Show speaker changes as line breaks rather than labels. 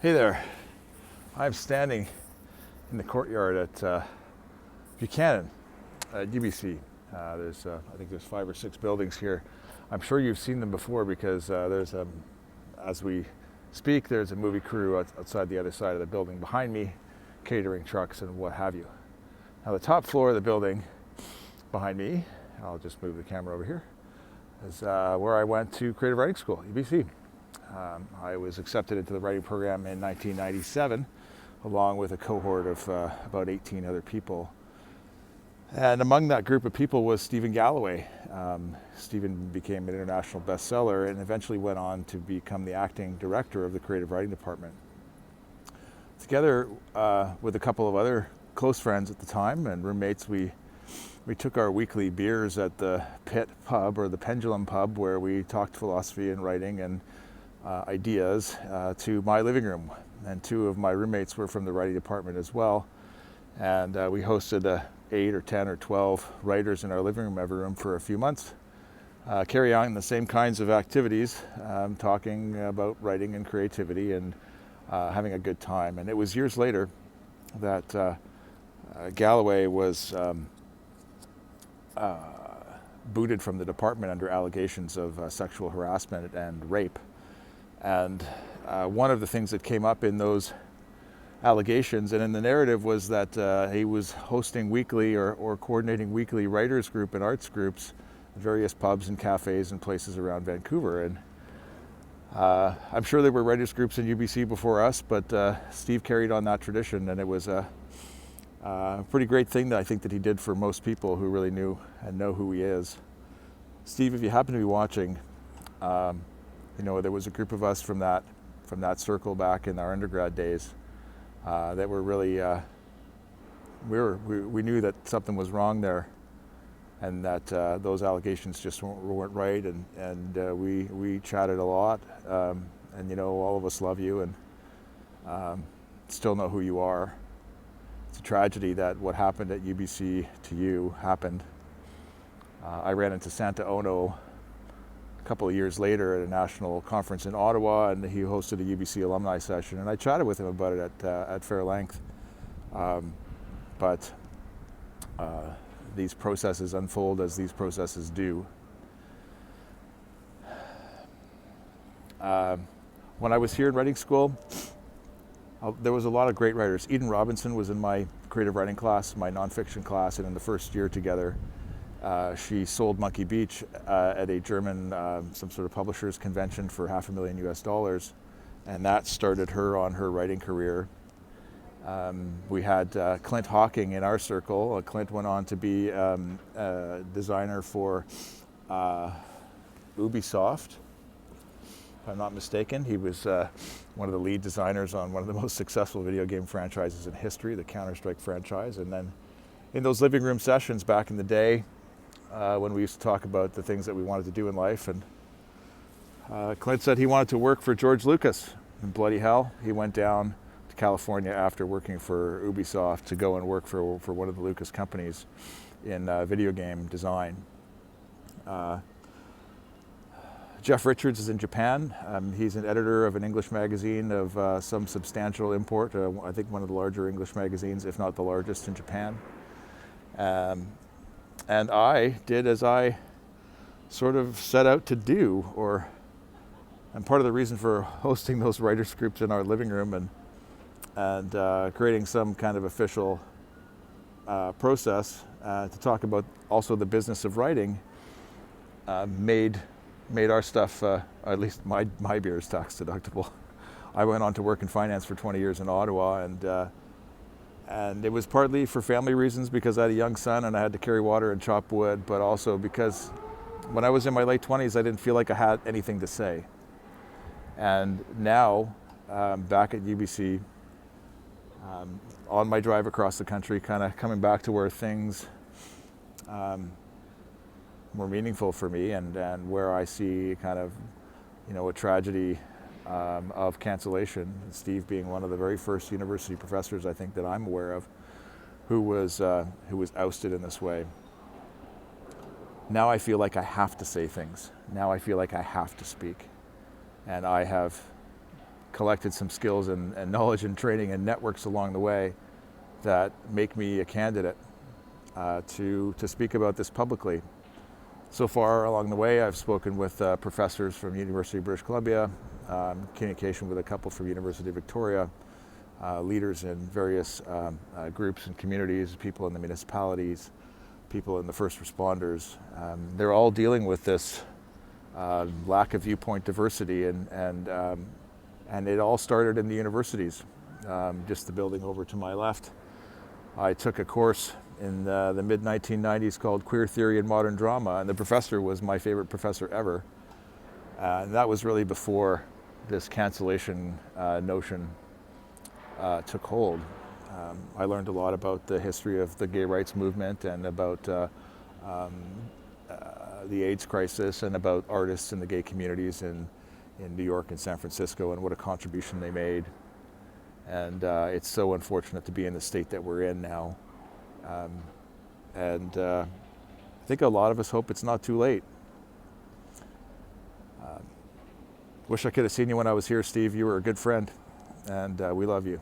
Hey there. I'm standing in the courtyard at Buchanan at UBC. I think there's 5 or 6 buildings here. I'm sure you've seen them before because as we speak, there's a movie crew outside the other side of the building behind me, catering trucks and what have you. Now the top floor of the building behind me, I'll just move the camera over here, is where I went to creative writing school, UBC. I was accepted into the writing program in 1997, along with a cohort of about 18 other people. And among that group of people was Stephen Galloway. Stephen became an international bestseller and eventually went on to become the acting director of the creative writing department. Together with a couple of other close friends at the time and roommates, we took our weekly beers at the Pit Pub, or the Pendulum Pub, where we talked philosophy and writing and ideas, to my living room. And 2 of my roommates were from the writing department as well. And we hosted 8 or 10 or 12 writers in our living room, every room, for a few months, carry on the same kinds of activities, talking about writing and creativity and having a good time. And it was years later that Galloway was booted from the department under allegations of sexual harassment and rape. And one of the things that came up in those allegations and in the narrative was that he was hosting weekly or coordinating weekly writers group and arts groups at various pubs and cafes and places around Vancouver. And I'm sure there were writers groups in UBC before us, but Steve carried on that tradition, and it was a pretty great thing that I think that he did for most people who really knew and know who he is. Steve, if you happen to be watching, there was a group of us from that circle back in our undergrad days that were really we knew that something was wrong there, and that those allegations just weren't right, and we chatted a lot, and all of us love you and still know who you are. It's a tragedy that what happened at UBC to you happened. I ran into Santa Ono a couple of years later at a national conference in Ottawa, and he hosted a UBC alumni session, and I chatted with him about it at fair length. But these processes unfold as these processes do. When I was here in writing school, there was a lot of great writers. Eden Robinson was in my creative writing class, my nonfiction class, and in the first year together, she sold Monkey Beach at a German, some sort of publishers convention for $500,000 US, and that started her on her writing career. We had Clint Hawking in our circle. Clint went on to be a designer for Ubisoft, if I'm not mistaken. He was one of the lead designers on one of the most successful video game franchises in history, the Counter-Strike franchise. And then in those living room sessions back in the day, when we used to talk about the things that we wanted to do in life, and Clint said he wanted to work for George Lucas. And bloody hell, he went down to California after working for Ubisoft to go and work for one of the Lucas companies in video game design. Jeff Richards is in Japan. He's an editor of an English magazine of some substantial import, I think one of the larger English magazines, if not the largest in Japan. And I did as I sort of set out to do, and part of the reason for hosting those writers groups in our living room and creating some kind of official process to talk about also the business of writing made our stuff, at least my beers, tax deductible. I went on to work in finance for 20 years in Ottawa, and it was partly for family reasons because I had a young son and I had to carry water and chop wood, but also because when I was in my late 20s, I didn't feel like I had anything to say. And now, back at UBC, on my drive across the country, kind of coming back to where things more meaningful for me, and where I see kind of, a tragedy of cancellation. Steve being one of the very first university professors, I think, that I'm aware of, who was ousted in this way. Now I feel like I have to say things. Now I feel like I have to speak, and I have collected some skills and knowledge and training and networks along the way that make me a candidate to speak about this publicly. So far along the way, I've spoken with professors from University of British Columbia, communication with a couple from University of Victoria, leaders in various groups and communities, people in the municipalities, people in the first responders. They're all dealing with this lack of viewpoint diversity, and it all started in the universities. Just the building over to my left. I took a course in the mid-1990s called Queer Theory and Modern Drama, and the professor was my favorite professor ever. And that was really before this cancellation notion took hold. I learned a lot about the history of the gay rights movement and about the AIDS crisis and about artists in the gay communities in New York and San Francisco and what a contribution they made. And it's so unfortunate to be in the state that we're in now. I think a lot of us hope it's not too late. Wish I could have seen you when I was here, Steve. You were a good friend, and we love you.